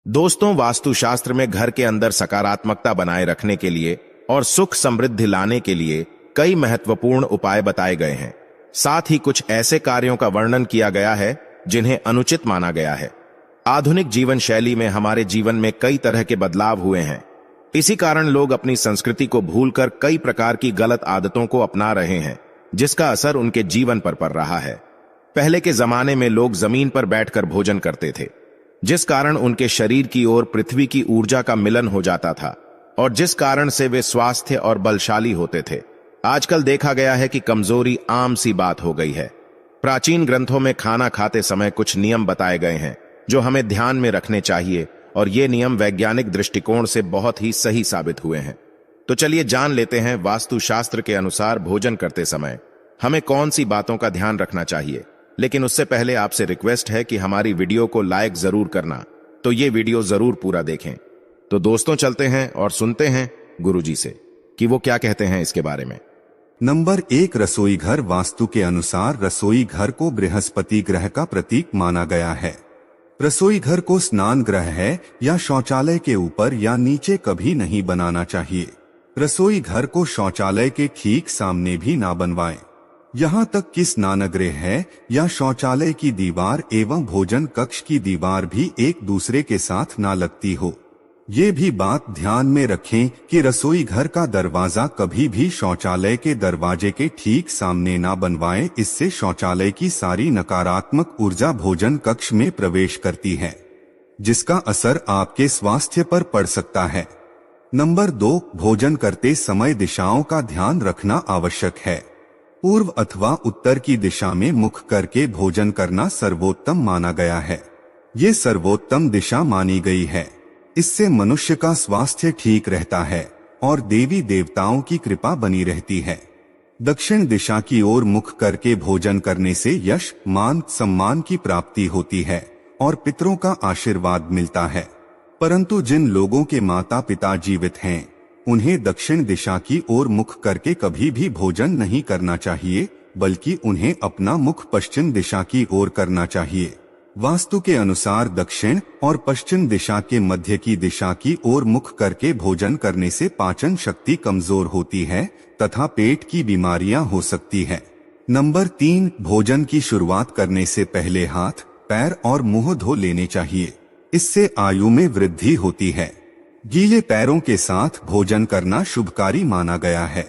दोस्तों, वास्तुशास्त्र में घर के अंदर सकारात्मकता बनाए रखने के लिए और सुख समृद्धि लाने के लिए कई महत्वपूर्ण उपाय बताए गए हैं। साथ ही कुछ ऐसे कार्यों का वर्णन किया गया है जिन्हें अनुचित माना गया है। आधुनिक जीवन शैली में हमारे जीवन में कई तरह के बदलाव हुए हैं। इसी कारण लोग अपनी संस्कृति को भूलकर कई प्रकार की गलत आदतों को अपना रहे हैं, जिसका असर उनके जीवन पर पड़ रहा है। पहले के जमाने में लोग जमीन पर बैठकर भोजन करते थे, जिस कारण उनके शरीर की ओर पृथ्वी की ऊर्जा का मिलन हो जाता था और जिस कारण से वे स्वास्थ्य और बलशाली होते थे। आजकल देखा गया है कि कमजोरी आम सी बात हो गई है। प्राचीन ग्रंथों में खाना खाते समय कुछ नियम बताए गए हैं जो हमें ध्यान में रखने चाहिए, और ये नियम वैज्ञानिक दृष्टिकोण से बहुत ही सही साबित हुए हैं। तो चलिए जान लेते हैं वास्तुशास्त्र के अनुसार भोजन करते समय हमें कौन सी बातों का ध्यान रखना चाहिए। लेकिन उससे पहले आपसे रिक्वेस्ट है कि हमारी वीडियो को लाइक जरूर करना, तो ये वीडियो जरूर पूरा देखें। तो दोस्तों, चलते हैं और सुनते हैं गुरुजी से कि वो क्या कहते हैं इसके बारे में। नंबर 1, रसोई घर। वास्तु के अनुसार रसोई घर को बृहस्पति ग्रह का प्रतीक माना गया है। रसोई घर को स्नान गृह है या शौचालय के ऊपर या नीचे कभी नहीं बनाना चाहिए। रसोई घर को शौचालय के ठीक सामने भी ना बनवाएं। यहाँ तक कि स्नानगृह है या शौचालय की दीवार एवं भोजन कक्ष की दीवार भी एक दूसरे के साथ ना लगती हो। ये भी बात ध्यान में रखें कि रसोई घर का दरवाजा कभी भी शौचालय के दरवाजे के ठीक सामने ना बनवाएं। इससे शौचालय की सारी नकारात्मक ऊर्जा भोजन कक्ष में प्रवेश करती है, जिसका असर आपके स्वास्थ्य पर पड़ सकता है। नंबर 2, भोजन करते समय दिशाओं का ध्यान रखना आवश्यक है। पूर्व अथवा उत्तर की दिशा में मुख करके भोजन करना सर्वोत्तम माना गया है। ये सर्वोत्तम दिशा मानी गई है। इससे मनुष्य का स्वास्थ्य ठीक रहता है और देवी देवताओं की कृपा बनी रहती है। दक्षिण दिशा की ओर मुख करके भोजन करने से यश, मान, सम्मान की प्राप्ति होती है और पितरों का आशीर्वाद मिलता है। परंतु जिन लोगों के माता पिता जीवित हैं, उन्हें दक्षिण दिशा की ओर मुख करके कभी भी भोजन नहीं करना चाहिए, बल्कि उन्हें अपना मुख पश्चिम दिशा की ओर करना चाहिए। वास्तु के अनुसार दक्षिण और पश्चिम दिशा के मध्य की दिशा की ओर मुख करके भोजन करने से पाचन शक्ति कमजोर होती है तथा पेट की बीमारियां हो सकती है। नंबर 3, भोजन की शुरुआत करने से पहले हाथ, पैर और मुंह धो लेने चाहिए। इससे आयु में वृद्धि होती है। गीले पैरों के साथ भोजन करना शुभकारी माना गया है।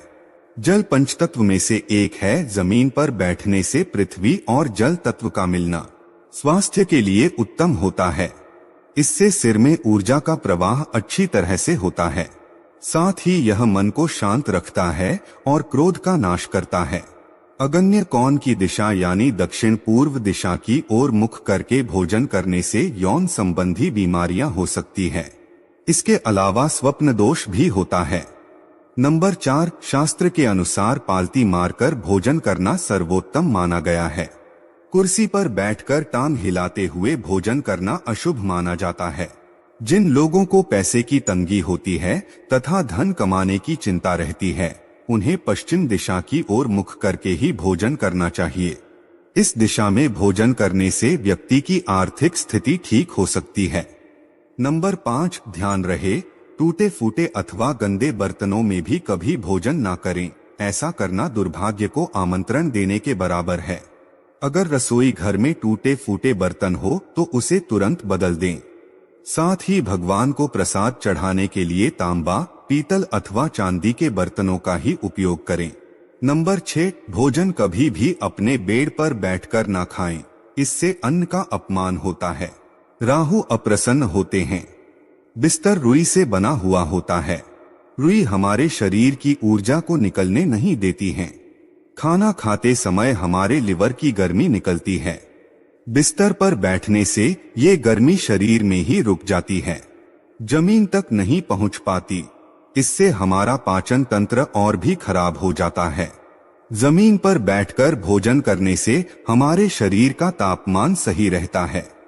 जल पंचतत्व में से एक है। जमीन पर बैठने से पृथ्वी और जल तत्व का मिलना स्वास्थ्य के लिए उत्तम होता है। इससे सिर में ऊर्जा का प्रवाह अच्छी तरह से होता है। साथ ही यह मन को शांत रखता है और क्रोध का नाश करता है। अग्न्य कोण की दिशा यानी दक्षिण पूर्व दिशा की ओर मुख करके भोजन करने से यौन संबंधी बीमारियां हो सकती है। इसके अलावा स्वप्न दोष भी होता है। नंबर 4, शास्त्र के अनुसार पालती मारकर भोजन करना सर्वोत्तम माना गया है। कुर्सी पर बैठकर टांग हिलाते हुए भोजन करना अशुभ माना जाता है। जिन लोगों को पैसे की तंगी होती है तथा धन कमाने की चिंता रहती है, उन्हें पश्चिम दिशा की ओर मुख करके ही भोजन करना चाहिए। इस दिशा में भोजन करने से व्यक्ति की आर्थिक स्थिति ठीक हो सकती है। नंबर 5, ध्यान रहे, टूटे फूटे अथवा गंदे बर्तनों में भी कभी भोजन ना करें। ऐसा करना दुर्भाग्य को आमंत्रण देने के बराबर है। अगर रसोई घर में टूटे फूटे बर्तन हो तो उसे तुरंत बदल दें। साथ ही भगवान को प्रसाद चढ़ाने के लिए तांबा, पीतल अथवा चांदी के बर्तनों का ही उपयोग करें। नंबर 6, भोजन कभी भी अपने बेड पर बैठकर ना खाएं। इससे अन्न का अपमान होता है। राहु अप्रसन्न होते हैं। बिस्तर रुई से बना हुआ होता है। रुई हमारे शरीर की ऊर्जा को निकलने नहीं देती है। खाना खाते समय हमारे लिवर की गर्मी निकलती है। बिस्तर पर बैठने से ये गर्मी शरीर में ही रुक जाती है, जमीन तक नहीं पहुंच पाती। इससे हमारा पाचन तंत्र और भी खराब हो जाता है। जमीन पर बैठकर भोजन करने से हमारे शरीर का तापमान सही रहता है।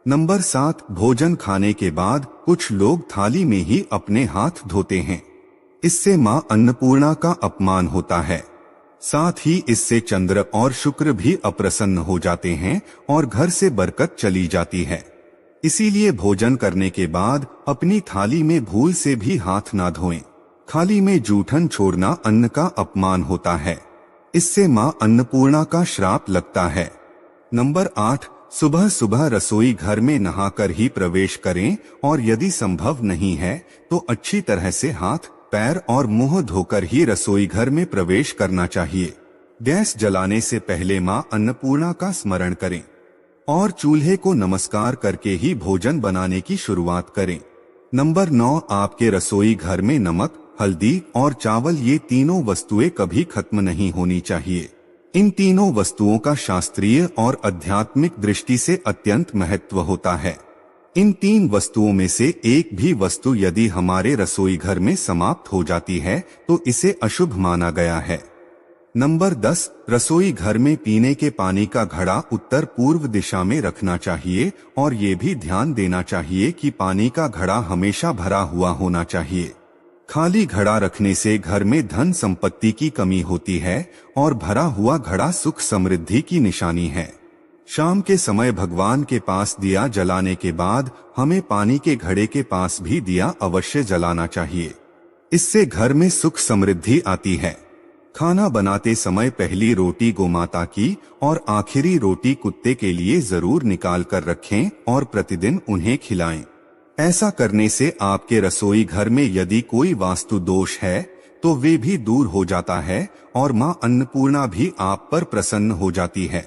नंबर 7, भोजन खाने के बाद कुछ लोग थाली में ही अपने हाथ धोते हैं। इससे मां अन्नपूर्णा का अपमान होता है। साथ ही इससे चंद्र और शुक्र भी अप्रसन्न हो जाते हैं और घर से बरकत चली जाती है। इसीलिए भोजन करने के बाद अपनी थाली में भूल से भी हाथ ना धोएं। खाली में जूठन छोड़ना अन्न का अपमान होता है। इससे मां अन्नपूर्णा का श्राप लगता है। नंबर 8, सुबह सुबह रसोई घर में नहाकर ही प्रवेश करें और यदि संभव नहीं है तो अच्छी तरह से हाथ, पैर और मुंह धोकर ही रसोई घर में प्रवेश करना चाहिए। गैस जलाने से पहले मां अन्नपूर्णा का स्मरण करें और चूल्हे को नमस्कार करके ही भोजन बनाने की शुरुआत करें। नंबर 9, आपके रसोई घर में नमक, हल्दी और चावल ये तीनों वस्तुएं कभी खत्म नहीं होनी चाहिए। इन तीनों वस्तुओं का शास्त्रीय और आध्यात्मिक दृष्टि से अत्यंत महत्व होता है। इन 3 वस्तुओं में से एक भी वस्तु यदि हमारे रसोई घर में समाप्त हो जाती है तो इसे अशुभ माना गया है। नंबर 10, रसोई घर में पीने के पानी का घड़ा उत्तर पूर्व दिशा में रखना चाहिए और ये भी ध्यान देना चाहिए कि पानी का घड़ा हमेशा भरा हुआ होना चाहिए। खाली घड़ा रखने से घर में धन संपत्ति की कमी होती है और भरा हुआ घड़ा सुख समृद्धि की निशानी है। शाम के समय भगवान के पास दिया जलाने के बाद हमें पानी के घड़े के पास भी दिया अवश्य जलाना चाहिए। इससे घर में सुख समृद्धि आती है। खाना बनाते समय पहली रोटी गोमाता की और आखिरी रोटी कुत्ते के लिए जरूर निकाल कर रखें और प्रतिदिन उन्हें खिलाएं। ऐसा करने से आपके रसोई घर में यदि कोई वास्तु दोष है तो वे भी दूर हो जाता है और मां अन्नपूर्णा भी आप पर प्रसन्न हो जाती है।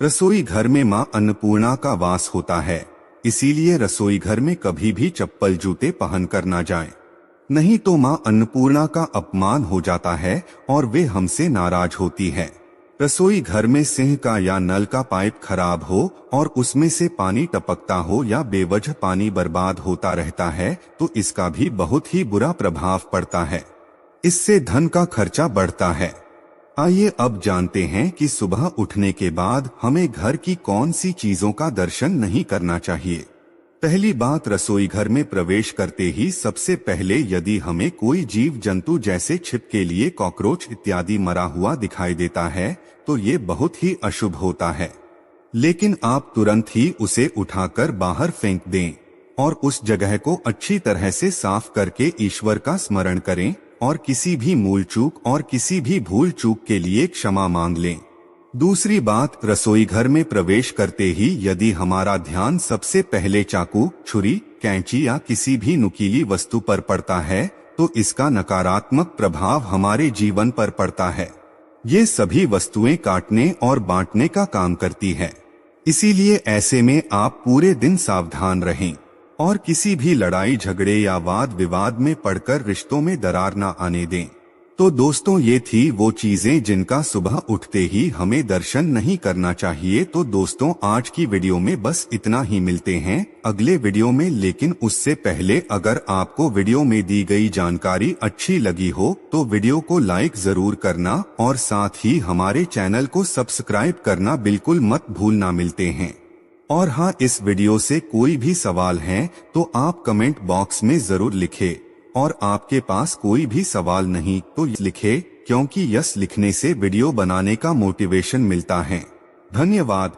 रसोई घर में मां अन्नपूर्णा का वास होता है, इसीलिए रसोई घर में कभी भी चप्पल जूते पहनकर ना जाएं। नहीं तो मां अन्नपूर्णा का अपमान हो जाता है और वे हमसे नाराज होती है। रसोई घर में सिंक का या नल का पाइप खराब हो और उसमें से पानी टपकता हो या बेवजह पानी बर्बाद होता रहता है तो इसका भी बहुत ही बुरा प्रभाव पड़ता है। इससे धन का खर्चा बढ़ता है। आइए अब जानते हैं कि सुबह उठने के बाद हमें घर की कौन सी चीजों का दर्शन नहीं करना चाहिए। पहली बात, रसोई घर में प्रवेश करते ही सबसे पहले यदि हमें कोई जीव जंतु जैसे छिपकली, कॉकरोच इत्यादि मरा हुआ दिखाई देता है तो ये बहुत ही अशुभ होता है। लेकिन आप तुरंत ही उसे उठाकर बाहर फेंक दें और उस जगह को अच्छी तरह से साफ करके ईश्वर का स्मरण करें और किसी भी मूल चूक और किसी भी भूल चूक के लिए क्षमा मांग लें। दूसरी बात, रसोई घर में प्रवेश करते ही यदि हमारा ध्यान सबसे पहले चाकू, छुरी, कैंची या किसी भी नुकीली वस्तु पर पड़ता है तो इसका नकारात्मक प्रभाव हमारे जीवन पर पड़ता है। ये सभी वस्तुएं काटने और बांटने का काम करती है। इसीलिए ऐसे में आप पूरे दिन सावधान रहें और किसी भी लड़ाई झगड़े या वाद विवाद में पड़कर रिश्तों में दरार न आने दें। तो दोस्तों, ये थी वो चीजें जिनका सुबह उठते ही हमें दर्शन नहीं करना चाहिए। तो दोस्तों, आज की वीडियो में बस इतना ही। मिलते हैं अगले वीडियो में, लेकिन उससे पहले अगर आपको वीडियो में दी गई जानकारी अच्छी लगी हो तो वीडियो को लाइक जरूर करना और साथ ही हमारे चैनल को सब्सक्राइब करना बिल्कुल मत भूलना। मिलते हैं। और हाँ, इस वीडियो से कोई भी सवाल है तो आप कमेंट बॉक्स में जरूर लिखें और आपके पास कोई भी सवाल नहीं तो लिखें, क्योंकि यस लिखने से वीडियो बनाने का मोटिवेशन मिलता है। धन्यवाद।